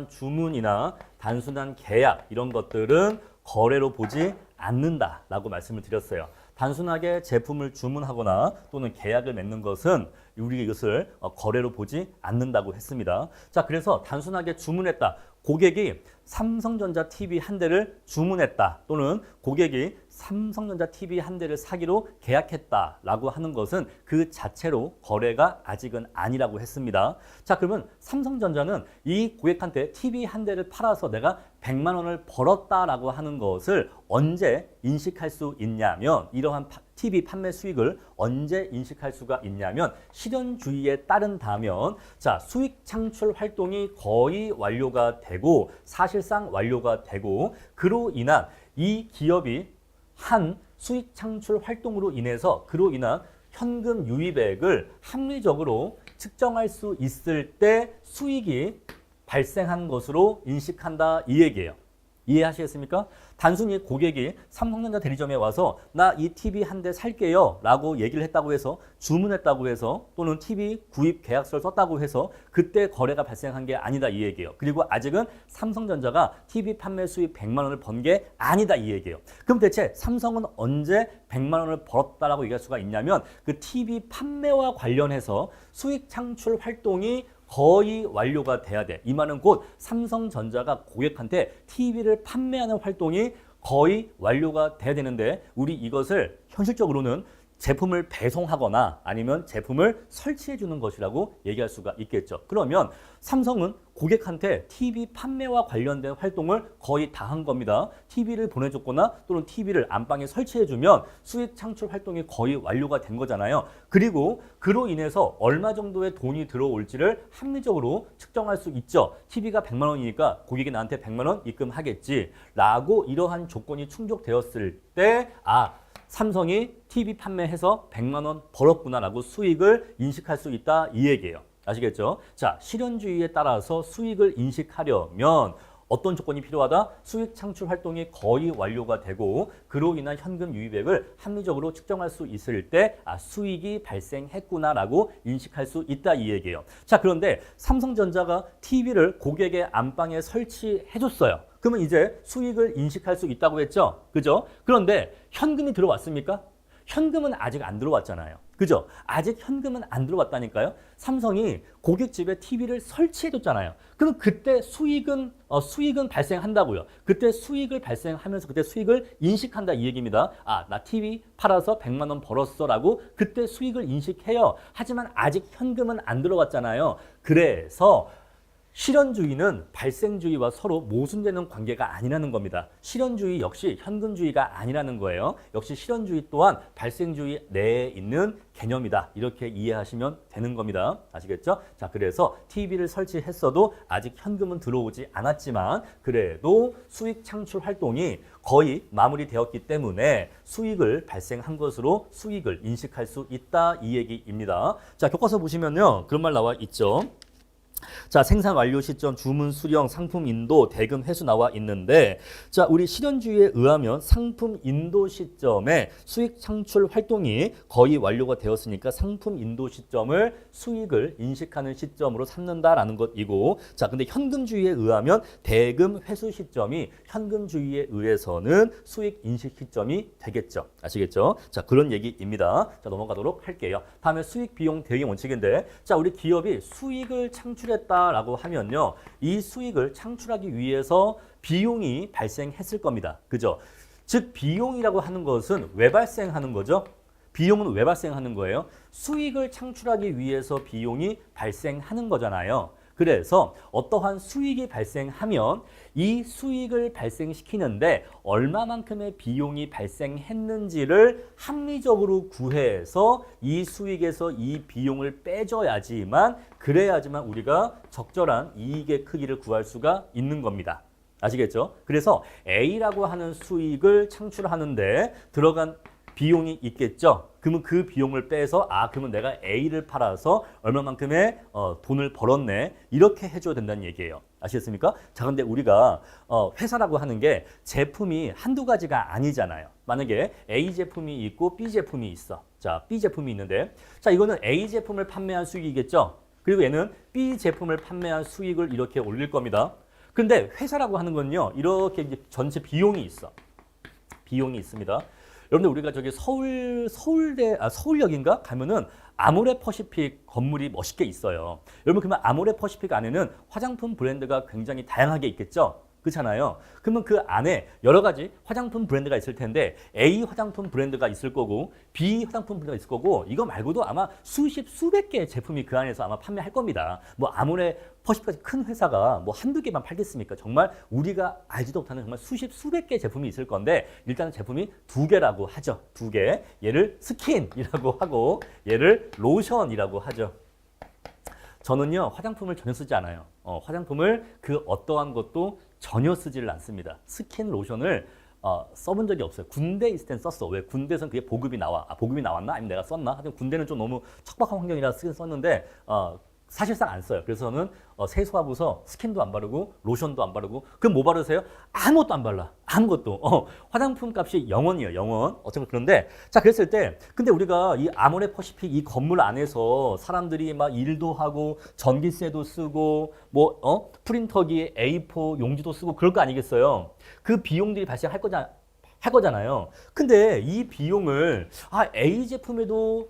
주문이나 단순한 계약 이런 것들은 거래로 보지 않는다라고 말씀을 드렸어요. 단순하게 제품을 주문하거나 또는 계약을 맺는 것은 우리가 이것을 거래로 보지 않는다고 했습니다. 자, 그래서 단순하게 주문했다. 고객이 삼성전자 TV 한 대를 주문했다. 또는 고객이 삼성전자 TV 한 대를 사기로 계약했다라고 하는 것은 그 자체로 거래가 아직은 아니라고 했습니다. 자, 그러면 삼성전자는 이 고객한테 TV 한 대를 팔아서 내가 100만 원을 벌었다라고 하는 것을 언제 인식할 수 있냐면, 이러한 TV 판매 수익을 언제 인식할 수가 있냐면 실현주의에 따른다면, 자, 수익 창출 활동이 거의 완료가 되고 사실상 완료가 되고 그로 인한 이 기업이 한 수익 창출 활동으로 인해서 그로 인한 현금 유입액을 합리적으로 측정할 수 있을 때 수익이 발생한 것으로 인식한다 이 얘기예요. 이해하시겠습니까? 단순히 고객이 삼성전자 대리점에 와서 나 이 TV 한 대 살게요 라고 얘기를 했다고 해서 주문했다고 해서 또는 TV 구입 계약서를 썼다고 해서 그때 거래가 발생한 게 아니다 이 얘기예요. 그리고 아직은 삼성전자가 TV 판매 수익 100만 원을 번 게 아니다 이 얘기예요. 그럼 대체 삼성은 언제 100만 원을 벌었다라고 얘기할 수가 있냐면 그 TV 판매와 관련해서 수익 창출 활동이 거의 완료가 돼야 돼. 이 말은 곧 삼성전자가 고객한테 TV를 판매하는 활동이 거의 완료가 돼야 되는데 우리 이것을 현실적으로는 제품을 배송하거나 아니면 제품을 설치해 주는 것이라고 얘기할 수가 있겠죠. 그러면 삼성은 고객한테 TV 판매와 관련된 활동을 거의 다 한 겁니다. TV를 보내줬거나 또는 TV를 안방에 설치해주면 수익 창출 활동이 거의 완료가 된 거잖아요. 그리고 그로 인해서 얼마 정도의 돈이 들어올지를 합리적으로 측정할 수 있죠. TV가 100만 원이니까 고객이 나한테 100만 원 입금하겠지 라고 이러한 조건이 충족되었을 때 삼성이 TV 판매해서 100만 원 벌었구나라고 수익을 인식할 수 있다 이 얘기예요. 아시겠죠? 자, 실현주의에 따라서 수익을 인식하려면 어떤 조건이 필요하다? 수익 창출 활동이 거의 완료가 되고 그로 인한 현금 유입액을 합리적으로 측정할 수 있을 때 수익이 발생했구나라고 인식할 수 있다 이 얘기예요. 자, 그런데 삼성전자가 TV를 고객의 안방에 설치해줬어요. 그러면 이제 수익을 인식할 수 있다고 했죠? 그죠? 그런데 현금이 들어왔습니까? 현금은 아직 안 들어왔잖아요. 그죠? 아직 현금은 안 들어갔다니까요. 삼성이 고깃집에 TV를 설치해줬잖아요. 그럼 그때 수익은 발생한다고요. 그때 수익을 발생하면서 그때 수익을 인식한다 이 얘기입니다. 아, 나 TV 팔아서 100만 원 벌었어라고 그때 수익을 인식해요. 하지만 아직 현금은 안 들어갔잖아요. 그래서 실현주의는 발생주의와 서로 모순되는 관계가 아니라는 겁니다. 실현주의 역시 현금주의가 아니라는 거예요. 역시 실현주의 또한 발생주의 내에 있는 개념이다. 이렇게 이해하시면 되는 겁니다. 아시겠죠? 자, 그래서 TV를 설치했어도 아직 현금은 들어오지 않았지만 그래도 수익 창출 활동이 거의 마무리되었기 때문에 수익을 발생한 것으로 수익을 인식할 수 있다. 이 얘기입니다. 자, 교과서 보시면요. 그런 말 나와 있죠. 자, 생산 완료 시점, 주문 수령, 상품 인도, 대금 회수 나와 있는데 자, 우리 실현주의에 의하면 상품 인도 시점에 수익 창출 활동이 거의 완료가 되었으니까 상품 인도 시점을 수익을 인식하는 시점으로 삼는다라는 것이고 자, 근데 현금주의에 의하면 대금 회수 시점이 현금주의에 의해서는 수익 인식 시점이 되겠죠. 아시겠죠? 자, 그런 얘기입니다. 자, 넘어가도록 할게요. 다음에 수익 비용 대응의 원칙인데 자, 우리 기업이 수익을 창출했다라고 하면요. 이 수익을 창출하기 위해서 비용이 발생했을 겁니다. 그죠? 즉 비용이라고 하는 것은 왜 발생하는 거죠? 비용은 왜 발생하는 거예요? 수익을 창출하기 위해서 비용이 발생하는 거잖아요. 그래서 어떠한 수익이 발생하면 이 수익을 발생시키는데 얼마만큼의 비용이 발생했는지를 합리적으로 구해서 이 수익에서 이 비용을 빼줘야지만 그래야지만 우리가 적절한 이익의 크기를 구할 수가 있는 겁니다. 아시겠죠? 그래서 A라고 하는 수익을 창출하는데 들어간 비용이 있겠죠. 그러면 그 비용을 빼서 그러면 내가 A를 팔아서 얼마만큼의 돈을 벌었네. 이렇게 해줘야 된다는 얘기예요. 아시겠습니까? 자, 근데 우리가 회사라고 하는 게 제품이 한두 가지가 아니잖아요. 만약에 A 제품이 있고 B 제품이 있어. 자, B 제품이 있는데 자, 이거는 A 제품을 판매한 수익이겠죠. 그리고 얘는 B 제품을 판매한 수익을 이렇게 올릴 겁니다. 근데 회사라고 하는 건요. 이렇게 이제 전체 비용이 있어. 비용이 있습니다. 여러분들 우리가 저기 서울역인가 가면은 아모레 퍼시픽 건물이 멋있게 있어요. 여러분 그러면 아모레 퍼시픽 안에는 화장품 브랜드가 굉장히 다양하게 있겠죠. 그렇잖아요. 그러면 그 안에 여러 가지 화장품 브랜드가 있을 텐데 A 화장품 브랜드가 있을 거고 B 화장품 브랜드가 있을 거고 이거 말고도 아마 수백 개의 제품이 그 안에서 아마 판매할 겁니다. 뭐 아모레 퍼시픽까지 큰 회사가 뭐 한두 개만 팔겠습니까? 정말 우리가 알지도 못하는 정말 수백 개의 제품이 있을 건데 일단 제품이 두 개라고 하죠. 두 개. 얘를 스킨이라고 하고 얘를 로션이라고 하죠. 저는요 화장품을 전혀 쓰지 않아요. 화장품을 그 어떠한 것도 전혀 쓰지를 않습니다. 스킨 로션을 써본 적이 없어요. 군대 있을 땐 썼어. 왜? 군대에서는 그게 보급이 나와. 보급이 나왔나? 아니면 내가 썼나? 하여튼 군대는 좀 너무 척박한 환경이라 쓰긴 썼는데 사실상 안 써요. 그래서 저는 세수하고서 스킨도 안 바르고 로션도 안 바르고 그럼 뭐 바르세요? 아무것도 안 발라. 아무것도. 화장품 값이 0원이에요. 0원. 어쩌면 그런데 자 그랬을 때 근데 우리가 이 아모레 퍼시픽 이 건물 안에서 사람들이 막 일도 하고 전기세도 쓰고 뭐 프린터기에 A4 용지도 쓰고 그럴 거 아니겠어요. 그 비용들이 발생할 거잖아요. 근데 이 비용을 A 제품에도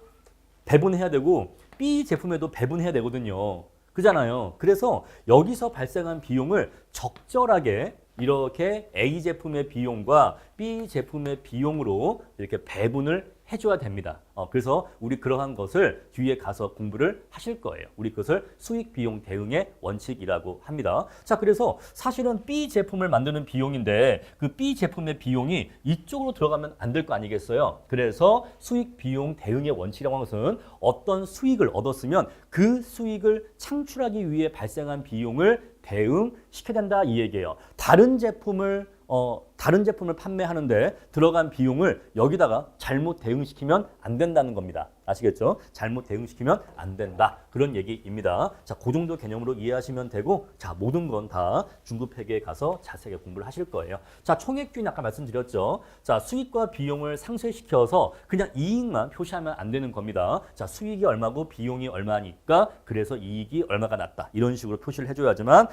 배분해야 되고 B 제품에도 배분해야 되거든요. 그잖아요. 그래서 여기서 발생한 비용을 적절하게 이렇게 A 제품의 비용과 B 제품의 비용으로 이렇게 배분을 해줘야 됩니다. 그래서 우리 그러한 것을 뒤에 가서 공부를 하실 거예요. 우리 그것을 수익 비용 대응의 원칙이라고 합니다. 자, 그래서 사실은 B 제품을 만드는 비용인데 그 B 제품의 비용이 이쪽으로 들어가면 안 될 거 아니겠어요? 그래서 수익 비용 대응의 원칙이라고 하는 것은 어떤 수익을 얻었으면 그 수익을 창출하기 위해 발생한 비용을 대응시켜야 된다 이 얘기예요. 다른 제품을 판매하는데 들어간 비용을 여기다가 잘못 대응시키면 안 된다는 겁니다. 아시겠죠? 잘못 대응시키면 안 된다. 그런 얘기입니다. 자, 그 정도 개념으로 이해하시면 되고 자, 모든 건 다 중급회계에 가서 자세하게 공부를 하실 거예요. 자, 총액균 아까 말씀드렸죠. 자, 수익과 비용을 상쇄시켜서 그냥 이익만 표시하면 안 되는 겁니다. 자, 수익이 얼마고 비용이 얼마니까 그래서 이익이 얼마가 났다. 이런 식으로 표시를 해줘야지만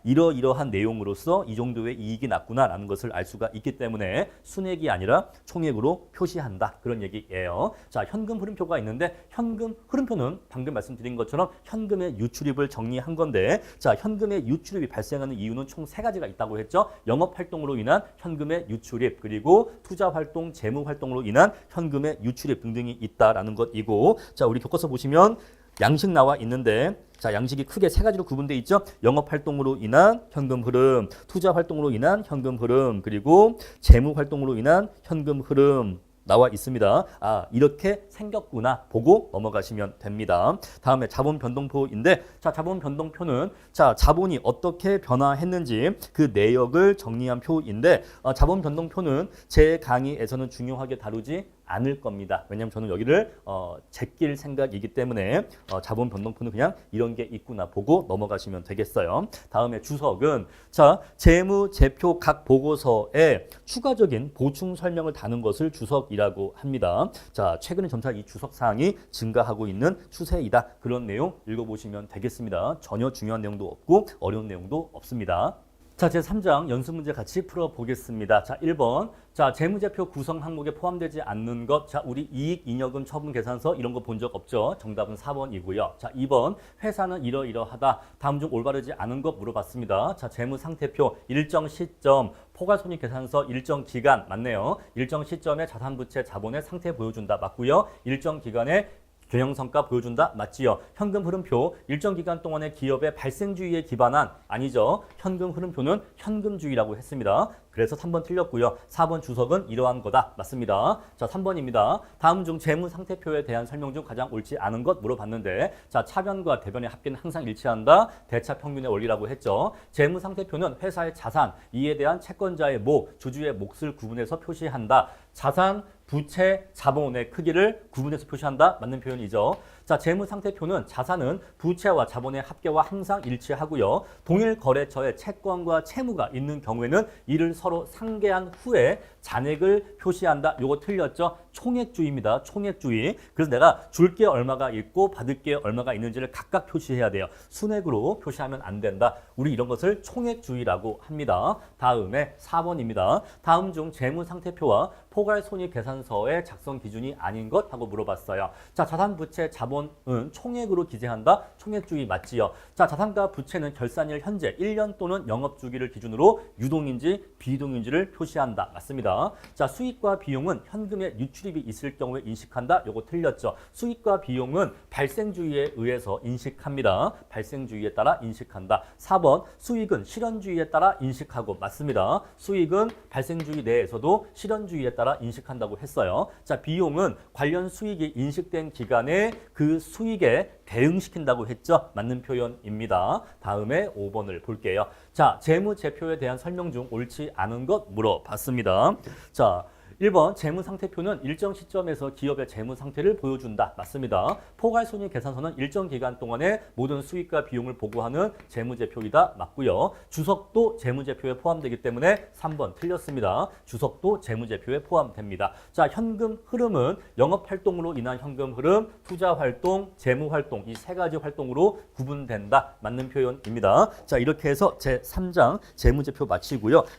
이러이러한 내용으로서 이 정도의 이익이 났구나라는 것을 것을 알 수가 있기 때문에 순액이 아니라 총액으로 표시한다. 그런 얘기예요. 자, 현금 흐름표가 있는데 현금 흐름표는 방금 말씀드린 것처럼 현금의 유출입을 정리한 건데 자, 현금의 유출입이 발생하는 이유는 총 세 가지가 있다고 했죠. 영업 활동으로 인한 현금의 유출입 그리고 투자 활동, 재무 활동으로 인한 현금의 유출입 등등이 있다라는 것이고 자, 우리 교과서 보시면 양식 나와 있는데 자, 양식이 크게 세 가지로 구분되어 있죠. 영업 활동으로 인한 현금 흐름, 투자 활동으로 인한 현금 흐름, 그리고 재무 활동으로 인한 현금 흐름 나와 있습니다. 아, 이렇게 생겼구나 보고 넘어가시면 됩니다. 다음에 자본 변동표인데 자, 자본 변동표는 자, 자본이 어떻게 변화했는지 그 내역을 정리한 표인데 자본 변동표는 제 강의에서는 중요하게 다루지 않을 겁니다. 왜냐하면 저는 여기를 제낄 생각이기 때문에 자본 변동표는 그냥 이런 게 있구나 보고 넘어가시면 되겠어요. 다음에 주석은 자, 재무제표 각 보고서에 추가적인 보충 설명을 다는 것을 주석이라고 합니다. 자, 최근에 점차 이 주석 사항이 증가하고 있는 추세이다. 그런 내용 읽어보시면 되겠습니다. 전혀 중요한 내용도 없고 어려운 내용도 없습니다. 자, 제3장 연습 문제 같이 풀어보겠습니다. 자, 1번. 자, 재무제표 구성 항목에 포함되지 않는 것. 자, 우리 이익, 잉여금, 처분 계산서 이런 거 본 적 없죠? 정답은 4번이고요. 자, 2번. 회사는 이러이러하다. 다음 중 올바르지 않은 것 물어봤습니다. 자, 재무상태표 일정 시점, 포괄손익 계산서 일정 기간 맞네요. 일정 시점에 자산부채 자본의 상태 보여준다 맞고요. 일정 기간에 경영성과 보여준다? 맞지요. 현금 흐름표 일정 기간 동안의 기업의 발생주의에 기반한 아니죠. 현금 흐름표는 현금주의라고 했습니다. 그래서 3번 틀렸고요. 4번 주석은 이러한 거다. 맞습니다. 자, 3번입니다. 다음 중 재무상태표에 대한 설명 중 가장 옳지 않은 것 물어봤는데 자, 차변과 대변의 합계는 항상 일치한다. 대차평균의 원리라고 했죠. 재무상태표는 회사의 자산, 이에 대한 채권자의 목, 주주의 몫을 구분해서 표시한다. 자산, 부채, 자본의 크기를 구분해서 표시한다. 맞는 표현이죠. 자, 재무상태표는 자산은 부채와 자본의 합계와 항상 일치하고요. 동일 거래처에 채권과 채무가 있는 경우에는 이를 서로 상계한 후에 잔액을 표시한다. 요거 틀렸죠? 총액주의입니다. 총액주의. 그래서 내가 줄 게 얼마가 있고 받을 게 얼마가 있는지를 각각 표시해야 돼요. 순액으로 표시하면 안 된다. 우리 이런 것을 총액주의라고 합니다. 다음에 4번입니다. 다음 중 재무상태표와 포괄손익계산서의 작성 기준이 아닌 것 하고 물어봤어요. 자, 자산부채 자본은 총액으로 기재한다. 총액주의 맞지요. 자, 자산과 부채는 결산일 현재 1년 또는 영업주기를 기준으로 유동인지 비동인지를 표시한다. 맞습니다. 자, 수익과 비용은 현금의 유출입이 있을 경우에 인식한다. 요거 틀렸죠. 수익과 비용은 발생주의에 의해서 인식합니다. 발생주의에 따라 인식한다. 4번 수익은 실현주의에 따라 인식하고 맞습니다. 수익은 발생주의 내에서도 실현주의에 따라 인식한다고 했어요. 자, 비용은 관련 수익이 인식된 기간에 그 수익에 대응시킨다고 했죠. 맞는 표현입니다. 다음에 5번을 볼게요. 자, 재무제표에 대한 설명 중 옳지 않은 것 물어봤습니다. 자, 1번 재무상태표는 일정 시점에서 기업의 재무상태를 보여준다. 맞습니다. 포괄손익계산서는 일정 기간 동안의 모든 수익과 비용을 보고하는 재무제표이다. 맞고요. 주석도 재무제표에 포함되기 때문에 3번 틀렸습니다. 주석도 재무제표에 포함됩니다. 자, 현금 흐름은 영업활동으로 인한 현금 흐름, 투자활동, 재무활동 이 세 가지 활동으로 구분된다. 맞는 표현입니다. 자, 이렇게 해서 제3장 재무제표 마치고요.